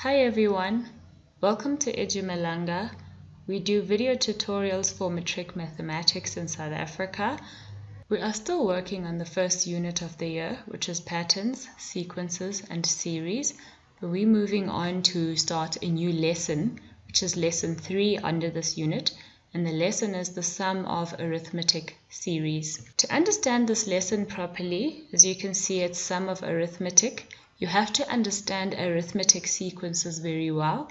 Hi everyone, welcome to Edu-Malanga. We do video tutorials for Matric mathematics in South Africa. We are still working on the first unit of the year, which is patterns, sequences, and series. But we're moving on to start a new lesson, which is lesson 3 under this unit. And the lesson is the sum of arithmetic series. To understand this lesson properly, as you can see, it's sum of arithmetic. You have to understand arithmetic sequences very well.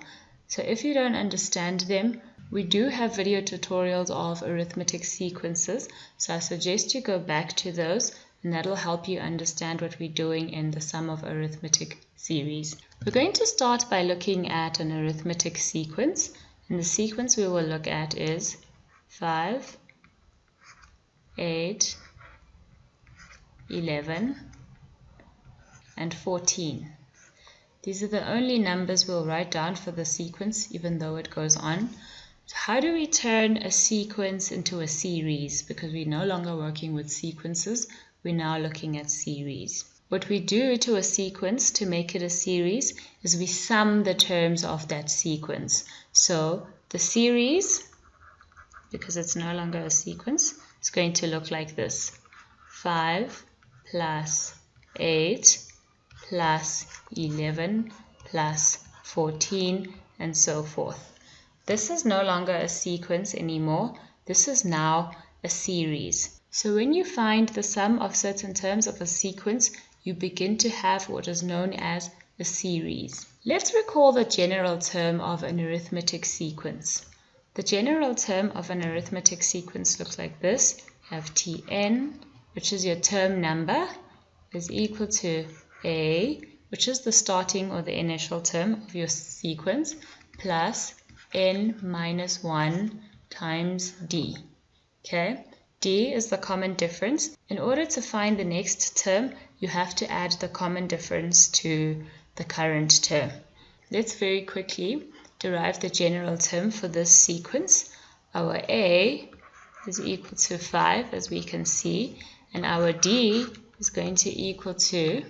So if you don't understand them, we do have video tutorials of arithmetic sequences. So I suggest you go back to those, and that'll help you understand what we're doing in the sum of arithmetic series. We're going to start by looking at an arithmetic sequence. And the sequence we will look at is 5, 8, 11, and 14. These are the only numbers we'll write down for the sequence, even though it goes on. So how do we turn a sequence into a series? Because we're no longer working with sequences, we're now looking at series. What we do to a sequence to make it a series is we sum the terms of that sequence. So the series, because it's no longer a sequence, is going to look like this. 5 plus 8 plus 11 plus 14 and so forth. This is no longer a sequence anymore. This is now a series. So when you find the sum of certain terms of a sequence, you begin to have what is known as a series. Let's recall the general term of an arithmetic sequence. The general term of an arithmetic sequence looks like this. You have Tn, which is your term number, is equal to A, which is the starting or the initial term of your sequence, plus n minus 1 times d. Okay, d is the common difference. In order to find the next term, you have to add the common difference to the current term. Let's very quickly derive the general term for this sequence. Our A is equal to 5, as we can see, and our D is going to equal to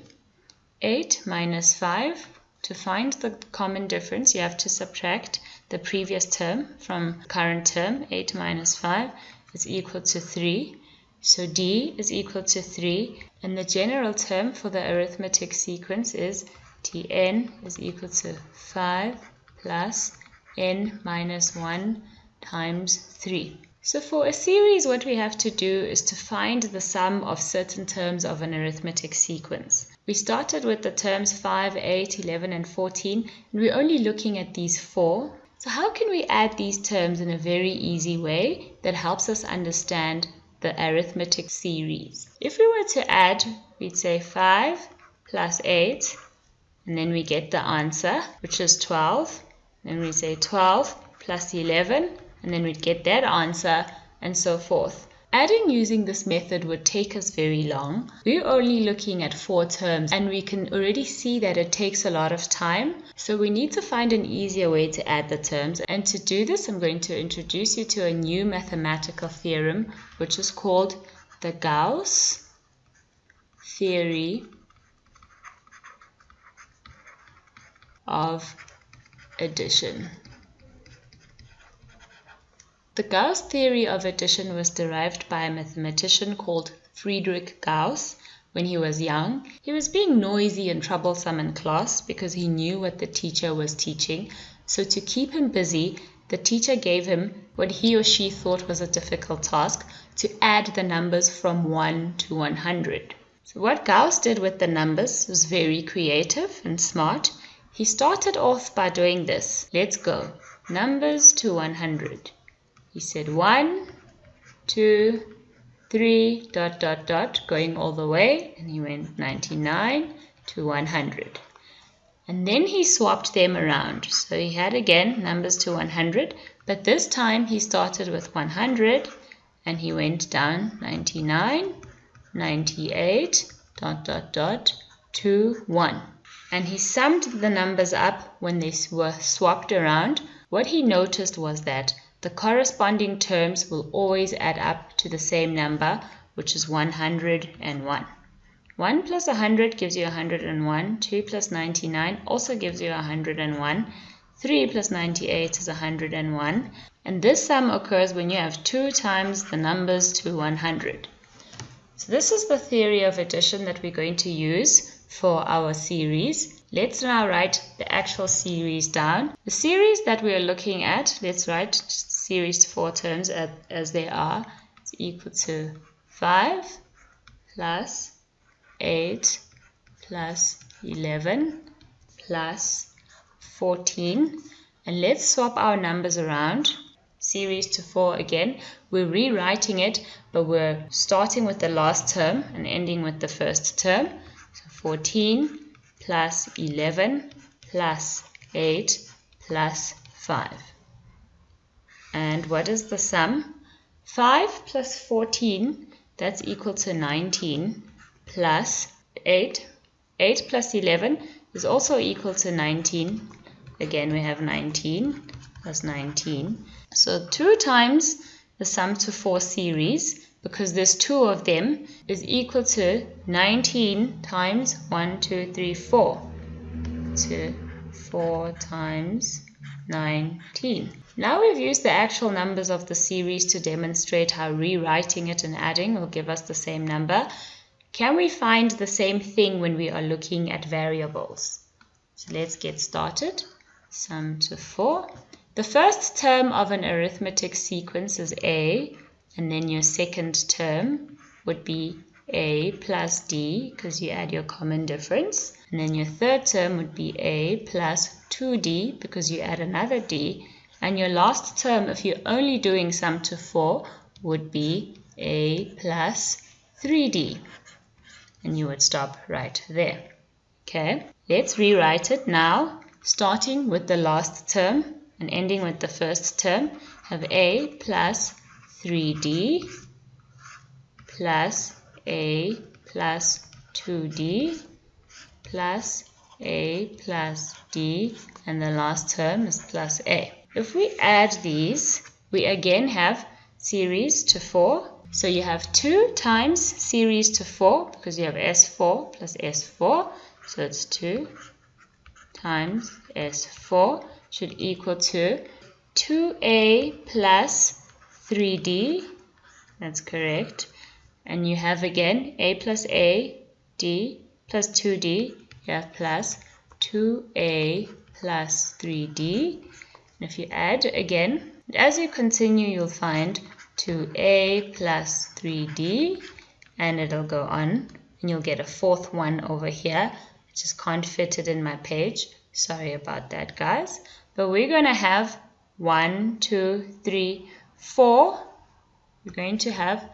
8 minus 5. To find the common difference, you have to subtract the previous term from current term. 8 minus 5 is equal to 3. So D is equal to 3, and the general term for the arithmetic sequence is Tn is equal to 5 plus n minus 1 times 3. So for a series, what we have to do is to find the sum of certain terms of an arithmetic sequence. We started with the terms 5, 8, 11, and 14, and we're only looking at these 4. So how can we add these terms in a very easy way that helps us understand the arithmetic series? If we were to add, we'd say 5 plus 8, and then we get the answer, which is 12. Then we say 12 plus 11, and then we'd get that answer, and so forth. Adding using this method would take us very long. We're only looking at 4 terms, and we can already see that it takes a lot of time. So we need to find an easier way to add the terms. And to do this, I'm going to introduce you to a new mathematical theorem, which is called the Gauss theory of addition. The Gauss theory of addition was derived by a mathematician called Friedrich Gauss when he was young. He was being noisy and troublesome in class because he knew what the teacher was teaching. So to keep him busy, the teacher gave him what he or she thought was a difficult task, to add the numbers from 1 to 100. So what Gauss did with the numbers was very creative and smart. He started off by doing this. Let's go. Numbers to 100. He said 1, 2, 3, ... going all the way, and he went 99 to 100. And then he swapped them around. So he had again numbers to 100, but this time he started with 100, and he went down 99, 98, ... to 1. And he summed the numbers up when they were swapped around. What he noticed was that the corresponding terms will always add up to the same number, which is 101. 1 plus 100 gives you 101. 2 plus 99 also gives you 101. 3 plus 98 is 101. And this sum occurs when you have 2 times the numbers to 100. So this is the theory of addition that we're going to use for our series. Let's now write the actual series down. The series that we are looking at, let's write series to 4 terms as they are. It's equal to 5 plus 8 plus 11 plus 14. And let's swap our numbers around. Series to 4 again. We're rewriting it, but we're starting with the last term and ending with the first term. So 14 plus 11 plus 8 plus 5. And what is the sum? 5 plus 14, that's equal to 19, plus 8. 8 plus 11 is also equal to 19. Again, we have 19 plus 19. So 2 times the sum to 4 series, because there's 2 of them, is equal to 19 times 1, 2, 3, 4. To 4 times 19. Now we've used the actual numbers of the series to demonstrate how rewriting it and adding will give us the same number. Can we find the same thing when we are looking at variables? So let's get started. Sum to 4. The first term of an arithmetic sequence is A, and then your second term would be A plus D, because you add your common difference. And then your third term would be A plus 2D, because you add another D. And your last term, if you're only doing sum to 4, would be A plus 3D. And you would stop right there. Okay, let's rewrite it now, starting with the last term and ending with the first term. Have A plus 3D plus A plus 2D plus A plus D, and the last term is plus A. If we add these, we again have series to 4. So you have 2 times series to 4, because you have S4 plus S4. So it's 2 times S4 should equal to 2A plus 3D. That's correct. And you have again A plus A, D plus 2D. You have plus 2A plus 3D. And if you add again, as you continue, you'll find 2A plus 3D, and it'll go on, and you'll get a fourth one over here. I just can't fit it in my page. Sorry about that, guys. But we're going to have 1, 2, 3, 4. We're going to have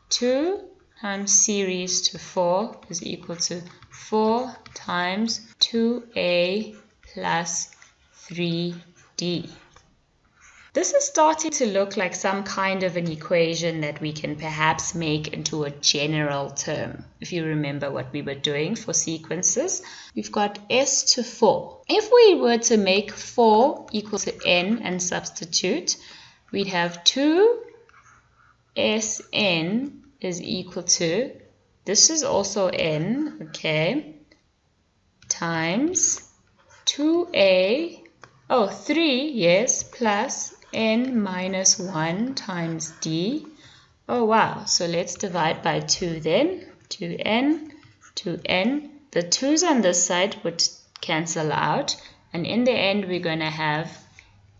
2 times series to 4 is equal to 4 times 2A plus 3D. This is starting to look like some kind of an equation that we can perhaps make into a general term. If you remember what we were doing for sequences, we've got S to 4. If we were to make 4 equal to n and substitute, we'd have 2Sn is equal to, this is also n, okay, times 2A, 3, yes, plus n minus 1 times d. Oh wow, so let's divide by 2 then. 2n, 2n. The 2's on this side would cancel out, and in the end we're going to have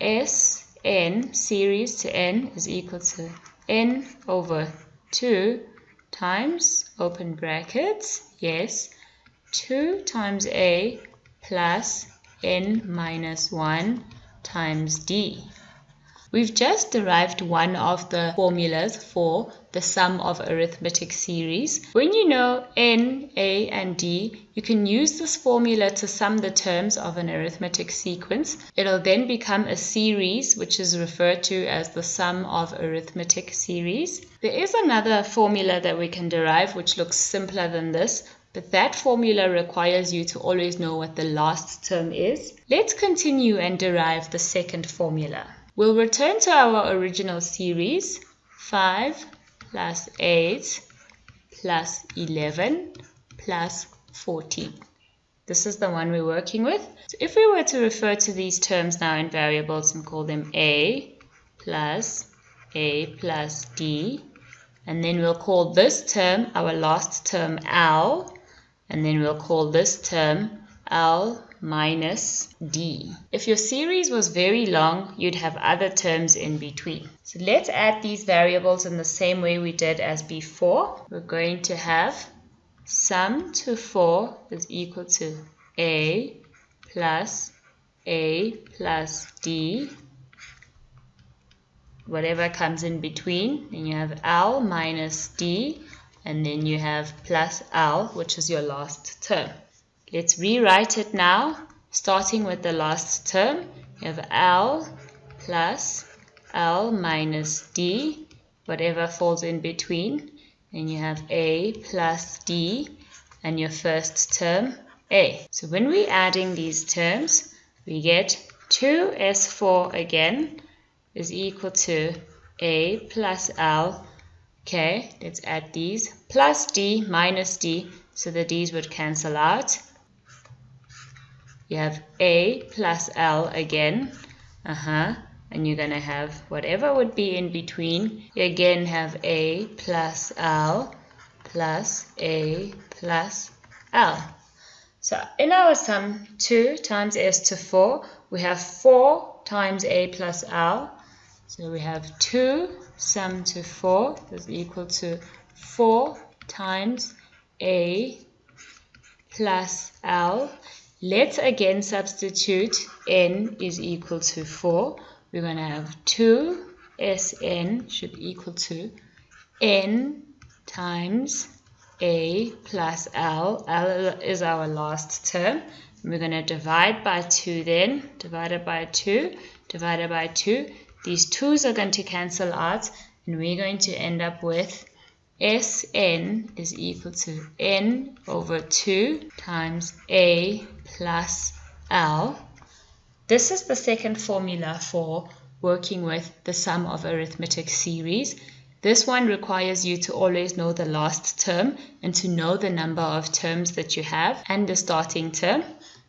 Sn, series to n, is equal to n over 2 times, open brackets, yes, 2 times a plus n minus 1 times d. We've just derived one of the formulas for the sum of arithmetic series. When you know n, a, and d, you can use this formula to sum the terms of an arithmetic sequence. It'll then become a series, which is referred to as the sum of arithmetic series. There is another formula that we can derive which looks simpler than this, but that formula requires you to always know what the last term is. Let's continue and derive the second formula. We'll return to our original series, 5 plus 8 plus 11 plus 14. This is the one we're working with. So if we were to refer to these terms now in variables and call them a plus d, and then we'll call this term, our last term, L, and then we'll call this term L minus D. If your series was very long, you'd have other terms in between. So let's add these variables in the same way we did as before. We're going to have sum to 4 is equal to a plus d, whatever comes in between, then you have L minus D, and then you have plus L, which is your last term. Let's rewrite it now, starting with the last term. You have L plus L minus D, whatever falls in between, and you have A plus D, and your first term, A. So when we're adding these terms, we get 2s4 again, is equal to a plus L. Okay, let's add these. Plus d minus d, so the d's would cancel out. You have a plus L again. And you're going to have whatever would be in between. You again have a plus L plus a plus L. So in our sum, 2 times s to 4, we have 4 times a plus L. So we have 2 sum to 4 is equal to 4 times a plus L. Let's again substitute n is equal to 4. We're going to have 2Sn should equal to n times a plus L. L is our last term. We're going to divide by 2 then. Divided by 2, divided by 2. These 2's are going to cancel out, and we're going to end up with Sn is equal to n over 2 times a plus L. This is the second formula for working with the sum of arithmetic series. This one requires you to always know the last term and to know the number of terms that you have and the starting term.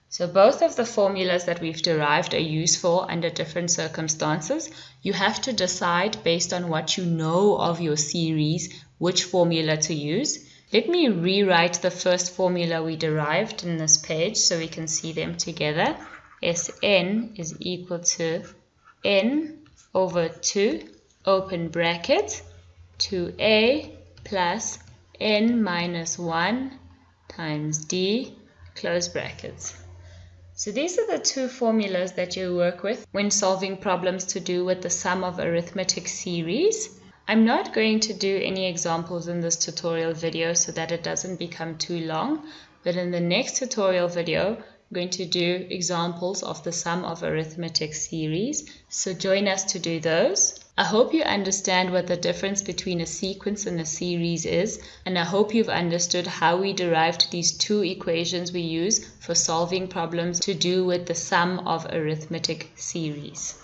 So both of the formulas that we've derived are useful under different circumstances. You have to decide based on what you know of your series which formula to use. Let me rewrite the first formula we derived in this page so we can see them together. Sn is equal to n over 2, open bracket, 2a plus n minus 1 times d, close brackets. So these are the two formulas that you work with when solving problems to do with the sum of arithmetic series. I'm not going to do any examples in this tutorial video so that it doesn't become too long, but in the next tutorial video, I'm going to do examples of the sum of arithmetic series. So join us to do those. I hope you understand what the difference between a sequence and a series is, and I hope you've understood how we derived these two equations we use for solving problems to do with the sum of arithmetic series.